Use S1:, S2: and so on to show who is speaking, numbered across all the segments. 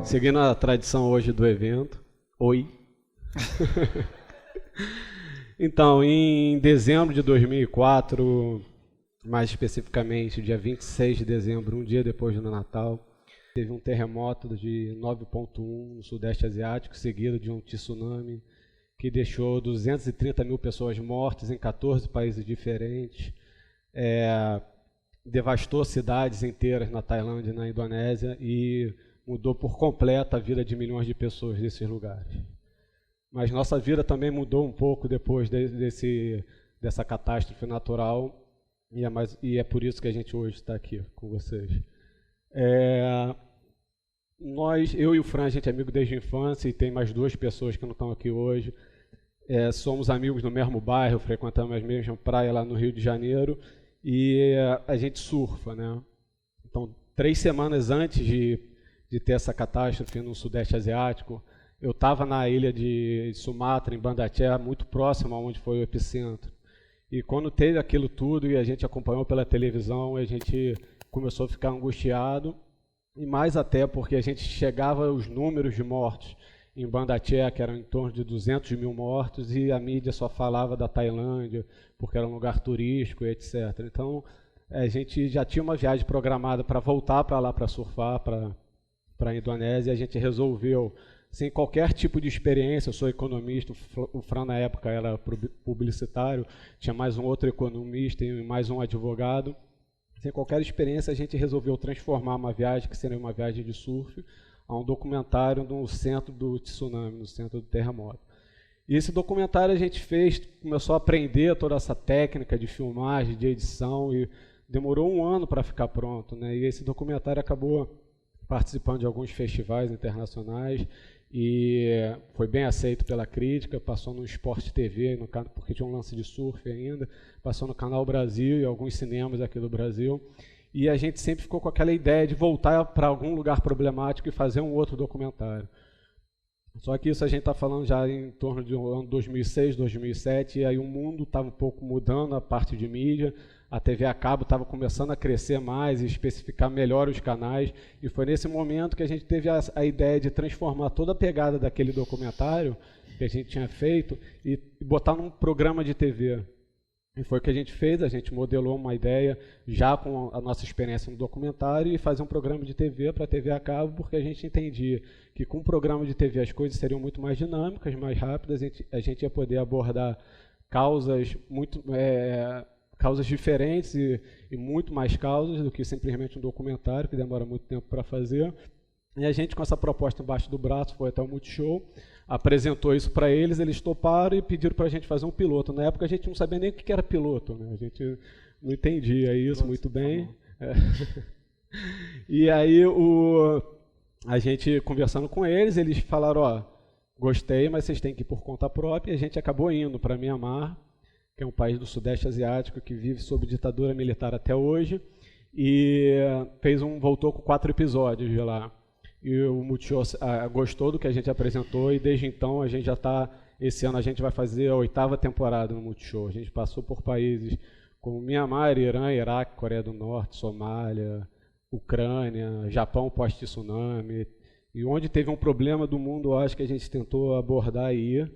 S1: Seguindo a tradição hoje do evento. Oi. Então, em dezembro de 2004, mais especificamente, dia 26 de dezembro, um dia depois do Natal, teve um terremoto de 9,1 no Sudeste Asiático, seguido de um tsunami que deixou 230 mil pessoas mortas em 14 países diferentes, devastou cidades inteiras na Tailândia e na Indonésia e mudou por completo a vida de milhões de pessoas desses lugares. Mas nossa vida também mudou um pouco depois dessa catástrofe natural, e é por isso que a gente hoje está aqui com vocês. Eu e o Fran, a gente é amigo desde a infância, e tem mais duas pessoas que não estão aqui hoje. Somos amigos do mesmo bairro, frequentamos a mesma praia lá no Rio de Janeiro, e a gente surfa, né? Então, 3 semanas antes de ter essa catástrofe no Sudeste Asiático, eu estava na ilha de Sumatra, em Banda Aceh, muito próximo aonde foi o epicentro. E quando teve aquilo tudo e a gente acompanhou pela televisão, a gente começou a ficar angustiado, e mais até porque a gente chegava aos números de mortos em Banda Aceh, que eram em torno de 200 mil mortos, e a mídia só falava da Tailândia, porque era um lugar turístico, etc. Então, a gente já tinha uma viagem programada para voltar para lá para surfar, para a Indonésia, e a gente resolveu, sem qualquer tipo de experiência. Eu sou economista, o Fran na época era publicitário, tinha mais um outro economista e mais um advogado. Sem qualquer experiência, a gente resolveu transformar uma viagem, que seria uma viagem de surf, a um documentário no centro do tsunami, no centro do terremoto. E esse documentário a gente fez, começou a aprender toda essa técnica de filmagem, de edição, e demorou 1 ano para ficar pronto, né? E esse documentário acabou participando de alguns festivais internacionais, e foi bem aceito pela crítica, passou no Sport TV, porque tinha um lance de surf ainda, passou no Canal Brasil e alguns cinemas aqui do Brasil, e a gente sempre ficou com aquela ideia de voltar para algum lugar problemático e fazer um outro documentário. Só que isso a gente está falando já em torno de um ano 2006, 2007, e aí o mundo estava um pouco mudando a parte de mídia, a TV a cabo estava começando a crescer mais e especificar melhor os canais, e foi nesse momento que a gente teve a ideia de transformar toda a pegada daquele documentário que a gente tinha feito e botar num programa de TV. E foi o que a gente fez, a gente modelou uma ideia já com a nossa experiência no documentário e fazer um programa de TV para a TV a cabo, porque a gente entendia que com um programa de TV as coisas seriam muito mais dinâmicas, mais rápidas, a gente ia poder abordar causas causas diferentes e muito mais causas do que simplesmente um documentário, que demora muito tempo para fazer. E a gente, com essa proposta embaixo do braço, foi até o Multishow, apresentou isso para eles, eles toparam e pediram para a gente fazer um piloto. Na época a gente não sabia nem o que era piloto, né? A gente não entendia isso muito bem. E aí a gente conversando com eles, eles falaram, gostei, mas vocês têm que ir por conta própria, e a gente acabou indo para Mianmar, que é um país do Sudeste Asiático que vive sob ditadura militar até hoje, e voltou com 4 episódios de lá. E o Multishow gostou do que a gente apresentou, e desde então a gente já está, esse ano a gente vai fazer a 8ª temporada no Multishow. A gente passou por países como Mianmar, Irã, Iraque, Coreia do Norte, Somália, Ucrânia, Japão pós-tsunami, e onde teve um problema do mundo, eu acho que a gente tentou abordar e ir,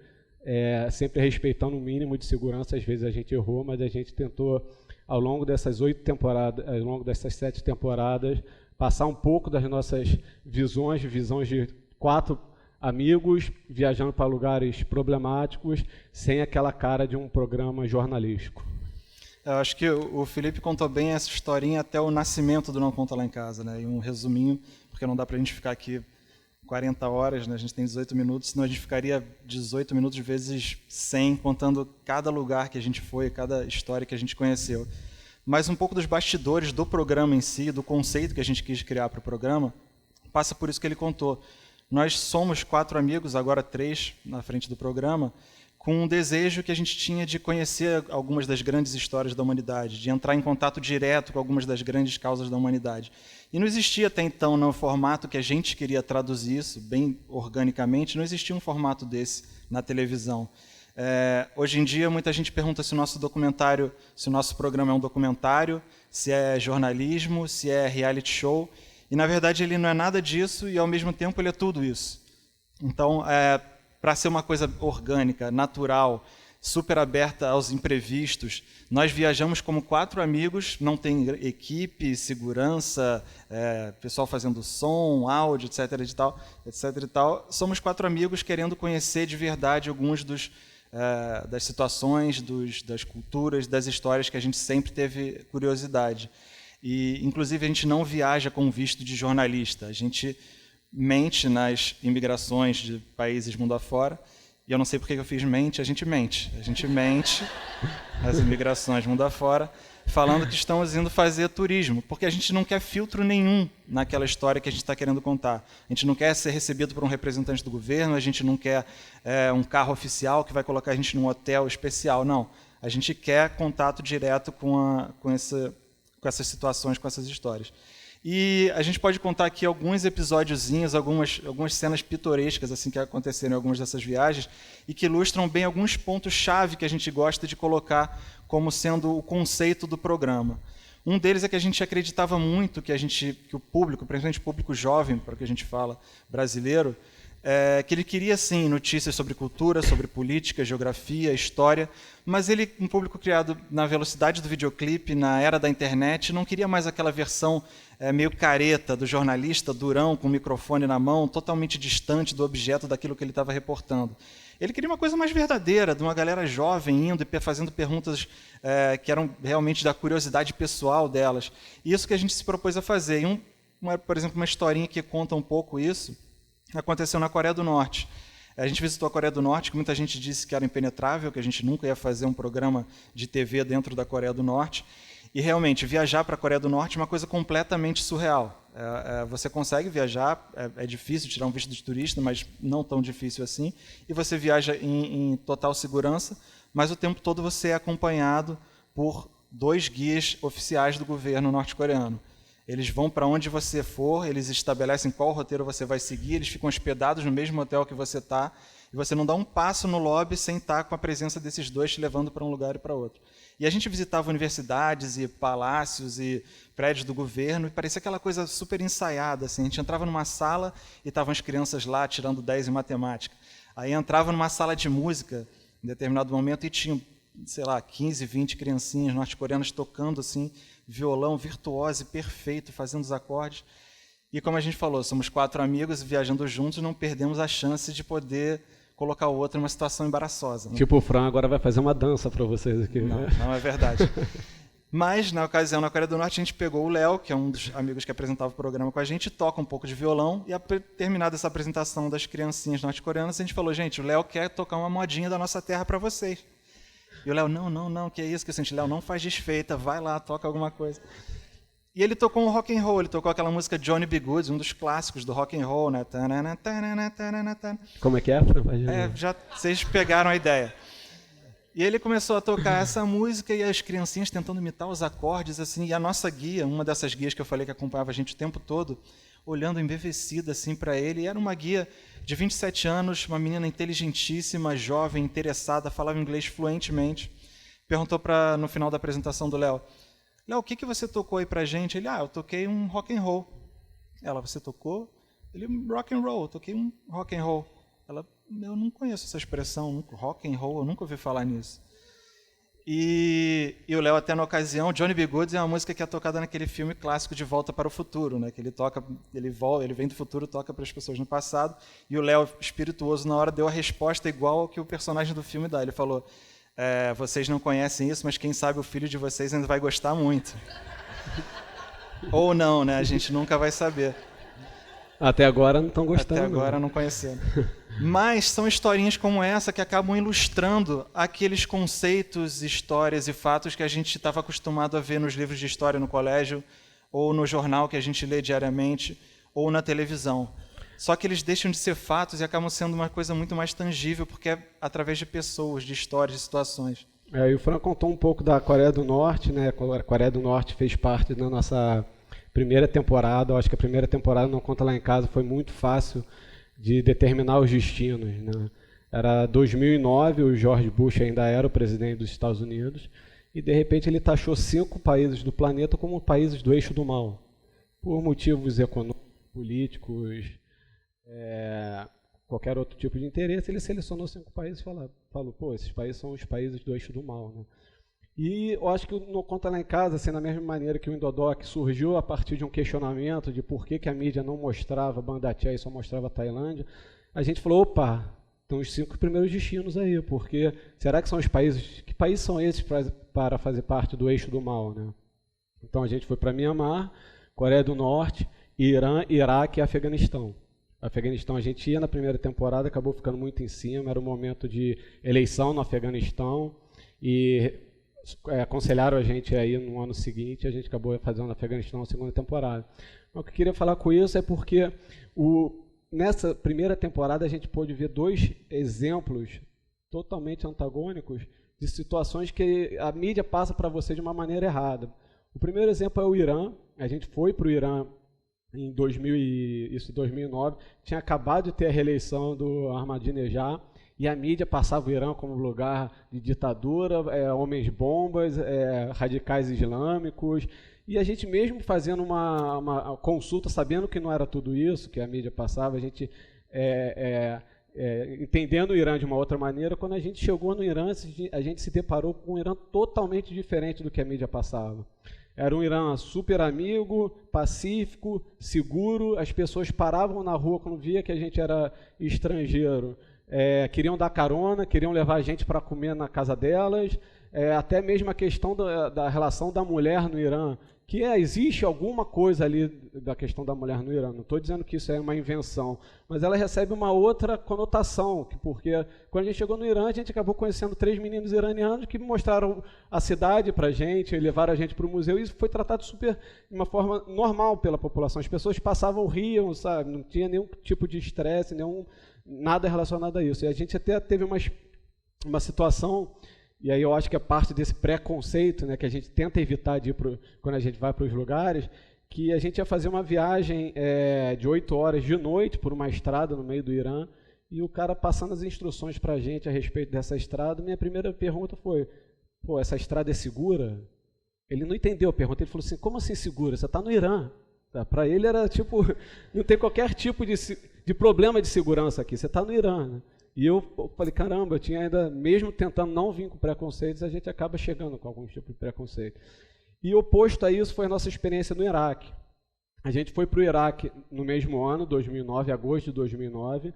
S1: sempre respeitando o mínimo de segurança. Às vezes a gente errou, mas a gente tentou, ao longo dessas 8 temporadas, ao longo dessas 7 temporadas, passar um pouco das nossas visões de 4 amigos viajando para lugares problemáticos, sem aquela cara de um programa jornalístico.
S2: Eu acho que o Felipe contou bem essa historinha até o nascimento do Não Conta Lá em Casa, né? E um resuminho, porque não dá para a gente ficar aqui 40 horas, né? A gente tem 18 minutos, senão a gente ficaria 18 minutos vezes 100, contando cada lugar que a gente foi, cada história que a gente conheceu. Mas um pouco dos bastidores do programa em si, do conceito que a gente quis criar para o programa, passa por isso que ele contou. Nós somos 4 amigos, agora 3 na frente do programa, com um desejo que a gente tinha de conhecer algumas das grandes histórias da humanidade, de entrar em contato direto com algumas das grandes causas da humanidade. E não existia até então, no formato que a gente queria traduzir isso, bem organicamente, não existia um formato desse na televisão. Hoje em dia, muita gente pergunta se o nosso documentário, se o nosso programa é um documentário, se é jornalismo, se é reality show. E, na verdade, ele não é nada disso e, ao mesmo tempo, ele é tudo isso. Então, para ser uma coisa orgânica, natural, super aberta aos imprevistos, nós viajamos como 4 amigos, não tem equipe, segurança, pessoal fazendo som, áudio, etc. e tal. Somos 4 amigos querendo conhecer de verdade alguns das situações, das culturas, das histórias que a gente sempre teve curiosidade. E, inclusive, a gente não viaja com visto de jornalista. A gente mente nas imigrações de países mundo afora. E eu não sei por que eu fiz mente. A gente mente nas imigrações mundo afora, falando que estamos indo fazer turismo, porque a gente não quer filtro nenhum naquela história que a gente está querendo contar. A gente não quer ser recebido por um representante do governo, a gente não quer um carro oficial que vai colocar a gente num hotel especial. Não. A gente quer contato direto com essas situações, com essas histórias. E a gente pode contar aqui alguns episódiozinhos, algumas cenas pitorescas assim que aconteceram em algumas dessas viagens e que ilustram bem alguns pontos-chave que a gente gosta de colocar como sendo o conceito do programa. Um deles é que a gente acreditava muito que o público, principalmente o público jovem, para o que a gente fala, brasileiro, que ele queria, sim, notícias sobre cultura, sobre política, geografia, história, mas ele, um público criado na velocidade do videoclipe, na era da internet, não queria mais aquela versão meio careta do jornalista durão, com o microfone na mão, totalmente distante do objeto daquilo que ele estava reportando. Ele queria uma coisa mais verdadeira, de uma galera jovem indo e fazendo perguntas que eram realmente da curiosidade pessoal delas. E isso que a gente se propôs a fazer. Por exemplo, uma historinha que conta um pouco isso, aconteceu na Coreia do Norte. A gente visitou a Coreia do Norte, que muita gente disse que era impenetrável, que a gente nunca ia fazer um programa de TV dentro da Coreia do Norte. E, realmente, viajar para a Coreia do Norte é uma coisa completamente surreal. Você consegue viajar, é difícil tirar um visto de turista, mas não tão difícil assim. E você viaja em total segurança, mas o tempo todo você é acompanhado por 2 guias oficiais do governo norte-coreano. Eles vão para onde você for, eles estabelecem qual roteiro você vai seguir, eles ficam hospedados no mesmo hotel que você está, e você não dá um passo no lobby sem estar com a presença desses 2 te levando para um lugar e para outro. E a gente visitava universidades e palácios e prédios do governo, e parecia aquela coisa super ensaiada. Assim. A gente entrava numa sala e estavam as crianças lá tirando 10 em matemática. Aí entrava numa sala de música, em determinado momento, e tinham, sei lá, 15, 20 criancinhas norte-coreanas tocando assim, violão virtuoso e perfeito, fazendo os acordes. E como a gente falou, somos 4 amigos viajando juntos, não perdemos a chance de poder colocar o outro numa situação embaraçosa. Né?
S1: Tipo, o Fran agora vai fazer uma dança para vocês aqui.
S2: Não é verdade. Mas, na ocasião, na Coreia do Norte, a gente pegou o Léo, que é um dos amigos que apresentava o programa com a gente, toca um pouco de violão, e terminada essa apresentação das criancinhas norte-coreanas, a gente falou, gente, o Léo quer tocar uma modinha da nossa terra para vocês. E o Léo, não, que é isso? Que eu senti, Léo, não faz desfeita, vai lá, toca alguma coisa. E ele tocou um rock and roll, ele tocou aquela música Johnny B. Good, um dos clássicos do rock and roll, né?
S1: Como é que é?
S2: Já vocês pegaram a ideia. E ele começou a tocar essa música e as criancinhas tentando imitar os acordes, assim, e a nossa guia, uma dessas guias que eu falei que acompanhava a gente o tempo todo, olhando embevecida assim para ele, e era uma guia de 27 anos, uma menina inteligentíssima, jovem, interessada, falava inglês fluentemente. Perguntou no final da apresentação do Léo, o que você tocou aí pra gente? Ele, eu toquei um rock and roll. Ela, você tocou? Ele, rock and roll, eu toquei um rock and roll. Ela, eu não conheço essa expressão, rock and roll, eu nunca ouvi falar nisso. E o Léo, até na ocasião, Johnny B. Good é uma música que é tocada naquele filme clássico De Volta para o Futuro, né? Que ele vem do futuro, toca para as pessoas no passado, e o Léo, espirituoso, na hora deu a resposta igual ao que o personagem do filme dá. Ele falou, vocês não conhecem isso, mas quem sabe o filho de vocês ainda vai gostar muito. Ou não, né? A gente nunca vai saber.
S1: Até agora não estão gostando.
S2: Até agora não conhecendo. Mas são historinhas como essa que acabam ilustrando aqueles conceitos, histórias e fatos que a gente estava acostumado a ver nos livros de história no colégio, ou no jornal que a gente lê diariamente, ou na televisão. Só que eles deixam de ser fatos e acabam sendo uma coisa muito mais tangível, porque é através de pessoas, de histórias, de situações.
S1: E o Fran contou um pouco da Coreia do Norte, né? A Coreia do Norte fez parte da nossa primeira temporada. Eu acho que a primeira temporada, Não Conta Lá em Casa, foi muito fácil de determinar os destinos, né? Era 2009, o George Bush ainda era o presidente dos Estados Unidos, e de repente ele taxou 5 países do planeta como países do eixo do mal. por motivos econômicos, políticos, qualquer outro tipo de interesse, ele selecionou 5 países e falou, pô, esses países são os países do eixo do mal, né? E eu acho que no Conta Lá em Casa, assim, da mesma maneira que o Indodoc surgiu a partir de um questionamento de por que a mídia não mostrava Bangladesh e só mostrava a Tailândia, a gente falou, opa, estão os 5 primeiros destinos aí, porque será que são os países, que países são esses para fazer parte do eixo do mal, né? Então a gente foi para Mianmar, Coreia do Norte, Irã, Iraque e Afeganistão. Afeganistão a gente ia na primeira temporada, acabou ficando muito em cima, era um momento de eleição no Afeganistão e aconselharam a gente aí no ano seguinte, a gente acabou fazendo no Afeganistão a segunda temporada. Mas o que eu queria falar com isso é porque nessa primeira temporada a gente pôde ver 2 exemplos totalmente antagônicos de situações que a mídia passa para você de uma maneira errada. O primeiro exemplo é o Irã. A gente foi para o Irã em 2009, tinha acabado de ter a reeleição do Ahmadinejad, e a mídia passava o Irã como lugar de ditadura, homens-bombas, radicais islâmicos, e a gente mesmo fazendo uma consulta, sabendo que não era tudo isso que a mídia passava, a gente entendendo o Irã de uma outra maneira, quando a gente chegou no Irã, a gente se deparou com um Irã totalmente diferente do que a mídia passava. Era um Irã super amigo, pacífico, seguro, as pessoas paravam na rua quando via que a gente era estrangeiro, queriam dar carona, queriam levar a gente para comer na casa delas, até mesmo a questão da relação da mulher no Irã, que existe alguma coisa ali da questão da mulher no Irã, não estou dizendo que isso é uma invenção, mas ela recebe uma outra conotação, porque quando a gente chegou no Irã, a gente acabou conhecendo 3 meninos iranianos que mostraram a cidade para a gente, levaram a gente para o museu, e isso foi tratado de uma forma normal pela população, as pessoas passavam, riam, sabe? Não tinha nenhum tipo de estresse, nada relacionado a isso, e a gente até teve uma situação. E aí eu acho que é parte desse preconceito, né, que a gente tenta evitar de ir quando a gente vai para os lugares, que a gente ia fazer uma viagem de 8 horas de noite por uma estrada no meio do Irã, e o cara passando as instruções para a gente a respeito dessa estrada, minha primeira pergunta foi, pô, essa estrada é segura? Ele não entendeu a pergunta, ele falou assim, como assim segura? Você está no Irã. Para ele era tipo, não tem qualquer tipo de problema de segurança aqui, você está no Irã, né? E eu falei, caramba, eu tinha ainda, mesmo tentando não vir com preconceitos, a gente acaba chegando com algum tipo de preconceito. E oposto a isso foi a nossa experiência no Iraque. A gente foi para o Iraque no mesmo ano, 2009, agosto de 2009.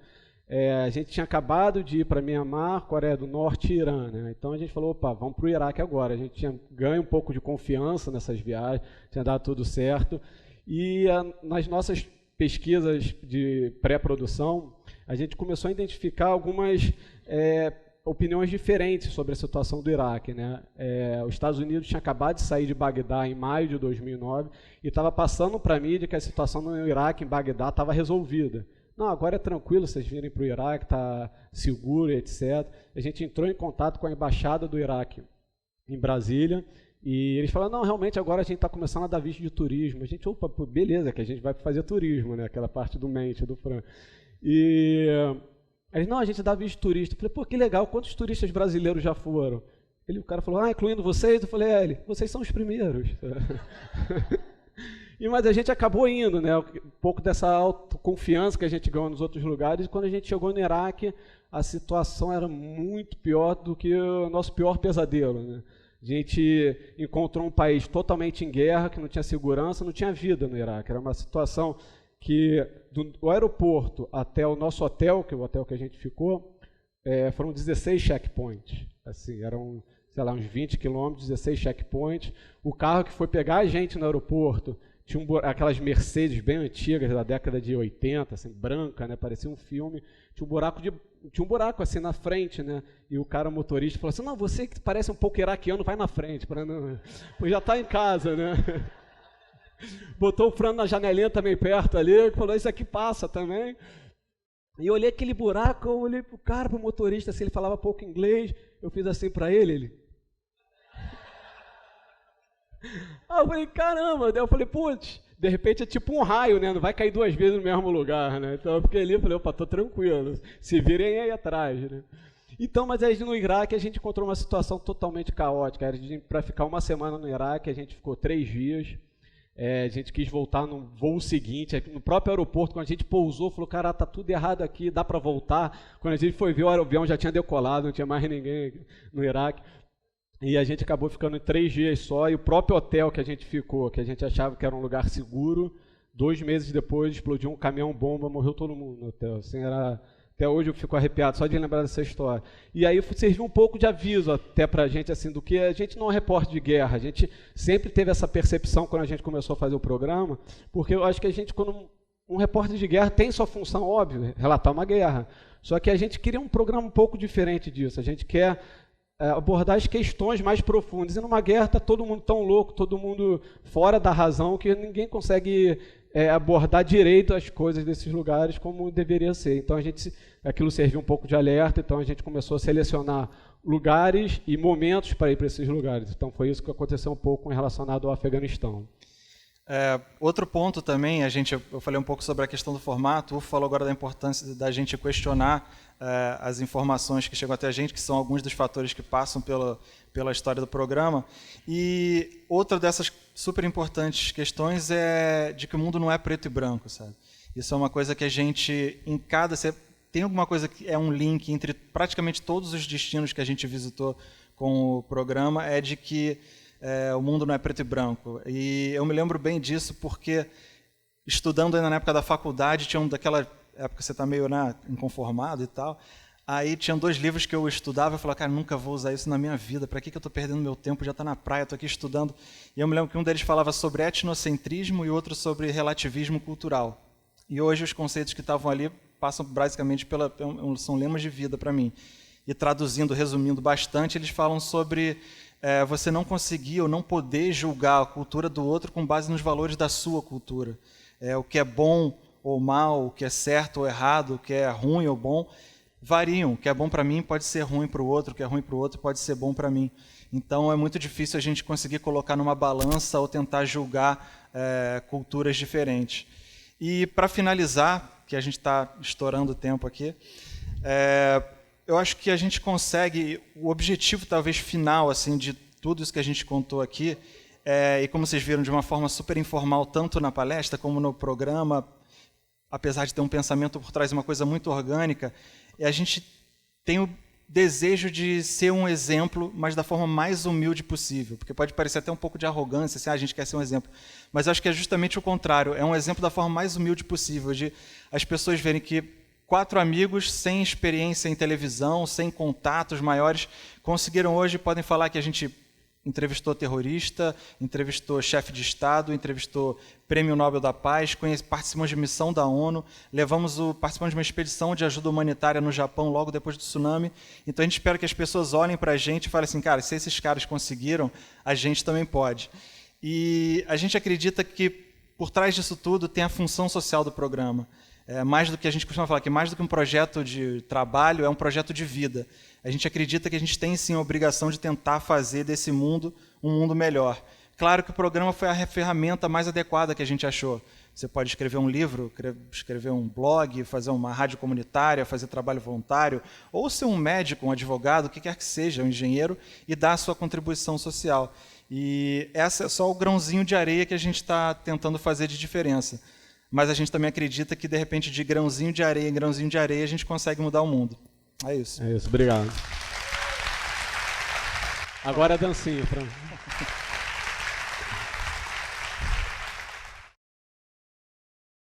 S1: A gente tinha acabado de ir para Mianmar, Coreia do Norte e Irã, né? Então a gente falou, opa, vamos para o Iraque agora. A gente tinha ganho um pouco de confiança nessas viagens, tinha dado tudo certo. E nas nossas pesquisas de pré-produção, a gente começou a identificar algumas opiniões diferentes sobre a situação do Iraque, né? Os Estados Unidos tinha acabado de sair de Bagdá em maio de 2009 e estava passando para a mídia que a situação no Iraque, em Bagdá, estava resolvida. Não, agora é tranquilo vocês virem para o Iraque, está seguro, etc. A gente entrou em contato com a embaixada do Iraque em Brasília e eles falaram, não, realmente agora a gente está começando a dar visto de turismo. A gente, opa, beleza, que a gente vai fazer turismo, né? Aquela parte do Mente, do Fran. E eles, não, a gente dá visto turista. Eu falei, pô, que legal, quantos turistas brasileiros já foram? O cara falou, incluindo vocês? Eu falei, vocês são os primeiros. Mas a gente acabou indo, né? Um pouco dessa autoconfiança que a gente ganhou nos outros lugares, e quando a gente chegou no Iraque, a situação era muito pior do que o nosso pior pesadelo, né? A gente encontrou um país totalmente em guerra, que não tinha segurança, não tinha vida no Iraque. Era uma situação que do aeroporto até o nosso hotel, que é o hotel que a gente ficou, foram 16 checkpoints. Assim, eram, sei lá, uns 20 quilômetros, 16 checkpoints. O carro que foi pegar a gente no aeroporto tinha aquelas Mercedes bem antigas, da década de 80, assim, branca, né, parecia um filme. Tinha um buraco assim na frente, né? E o cara, motorista, falou assim, não, você que parece um pouco iraquiano, vai na frente, para não... Pois já está em casa, né? Botou o frano na janelinha também perto ali, falou, isso aqui passa também. E eu olhei aquele buraco, eu olhei pro cara, pro motorista, assim, ele falava pouco inglês, eu fiz assim para ele... eu falei, caramba, daí eu falei, putz, de repente é tipo um raio, né? Não vai cair 2 vezes no mesmo lugar, né? Então eu fiquei ali e falei, opa, tô tranquilo, se virem aí atrás, né? Então, mas aí no Iraque a gente encontrou uma situação totalmente caótica. Para ficar uma semana no Iraque, a gente ficou 3 dias. A gente quis voltar no voo seguinte, no próprio aeroporto, quando a gente pousou, falou, cara, tá tudo errado aqui, dá para voltar. Quando a gente foi ver, o avião já tinha decolado, não tinha mais ninguém no Iraque. E a gente acabou ficando em 3 dias só, e o próprio hotel que a gente ficou, que a gente achava que era um lugar seguro, 2 meses depois explodiu um caminhão-bomba, morreu todo mundo no hotel. Assim, até hoje eu fico arrepiado só de lembrar dessa história. E aí serviu um pouco de aviso até para a gente, assim, do que a gente não é repórter de guerra. A gente sempre teve essa percepção quando a gente começou a fazer o programa, porque eu acho que a gente, quando um repórter de guerra tem sua função, óbvio, relatar uma guerra. Só que a gente queria um programa um pouco diferente disso. A gente quer abordar as questões mais profundas. E numa guerra está todo mundo tão louco, todo mundo fora da razão, que ninguém consegue abordar direito as coisas desses lugares como deveria ser. Então aquilo serviu um pouco de alerta, então a gente começou a selecionar lugares e momentos para ir para esses lugares. Então foi isso que aconteceu um pouco relacionado ao Afeganistão.
S2: Outro ponto também, eu falei um pouco sobre a questão do formato, o Ufo falou agora da importância da gente questionar as informações que chegam até a gente, que são alguns dos fatores que passam pela história do programa. E outra dessas super importantes questões é de que o mundo não é preto e branco, sabe? Isso é uma coisa que a gente, tem alguma coisa que é um link entre praticamente todos os destinos que a gente visitou com o programa, é de que o mundo não é preto e branco. E eu me lembro bem disso porque, estudando ainda na época da faculdade, daquela época você está meio inconformado e tal, aí tinham 2 livros que eu estudava, eu falava, cara, nunca vou usar isso na minha vida, para que eu estou perdendo meu tempo, já está na praia, estou aqui estudando. E eu me lembro que um deles falava sobre etnocentrismo e outro sobre relativismo cultural. E hoje os conceitos que estavam ali passam basicamente são lemas de vida para mim. E traduzindo, resumindo bastante, eles falam sobre você não conseguir ou não poder julgar a cultura do outro com base nos valores da sua cultura. O que é bom ou mal, o que é certo ou errado, o que é ruim ou bom, variam. O que é bom para mim pode ser ruim para o outro, o que é ruim para o outro pode ser bom para mim. Então é muito difícil a gente conseguir colocar numa balança ou tentar julgar culturas diferentes. E para finalizar, que a gente está estourando o tempo aqui, eu acho que a gente consegue, o objetivo talvez final assim, de tudo isso que a gente contou aqui, e como vocês viram de uma forma super informal, tanto na palestra como no programa, apesar de ter um pensamento por trás de uma coisa muito orgânica, a gente tem o desejo de ser um exemplo, mas da forma mais humilde possível, porque pode parecer até um pouco de arrogância, assim, a gente quer ser um exemplo, mas acho que é justamente o contrário, é um exemplo da forma mais humilde possível, de as pessoas verem que 4 amigos sem experiência em televisão, sem contatos maiores, conseguiram hoje, podem falar que a gente entrevistou terrorista, entrevistou chefe de Estado, entrevistou Prêmio Nobel da Paz, participamos de missão da ONU, participamos de uma expedição de ajuda humanitária no Japão logo depois do tsunami. Então a gente espera que as pessoas olhem para a gente e falem assim, cara, se esses caras conseguiram, a gente também pode. E a gente acredita que por trás disso tudo tem a função social do programa. Mais do que a gente costuma falar, que mais do que um projeto de trabalho, é um projeto de vida. A gente acredita que a gente tem, sim, a obrigação de tentar fazer desse mundo um mundo melhor. Claro que o programa foi a ferramenta mais adequada que a gente achou. Você pode escrever um livro, escrever um blog, fazer uma rádio comunitária, fazer trabalho voluntário, ou ser um médico, um advogado, o que quer que seja, um engenheiro, e dar a sua contribuição social. E essa é só o grãozinho de areia que a gente está tentando fazer de diferença. Mas a gente também acredita que, de repente, de grãozinho de areia em grãozinho de areia, a gente consegue mudar o mundo. É isso.
S1: É isso, obrigado. Agora a dancinha, Fran.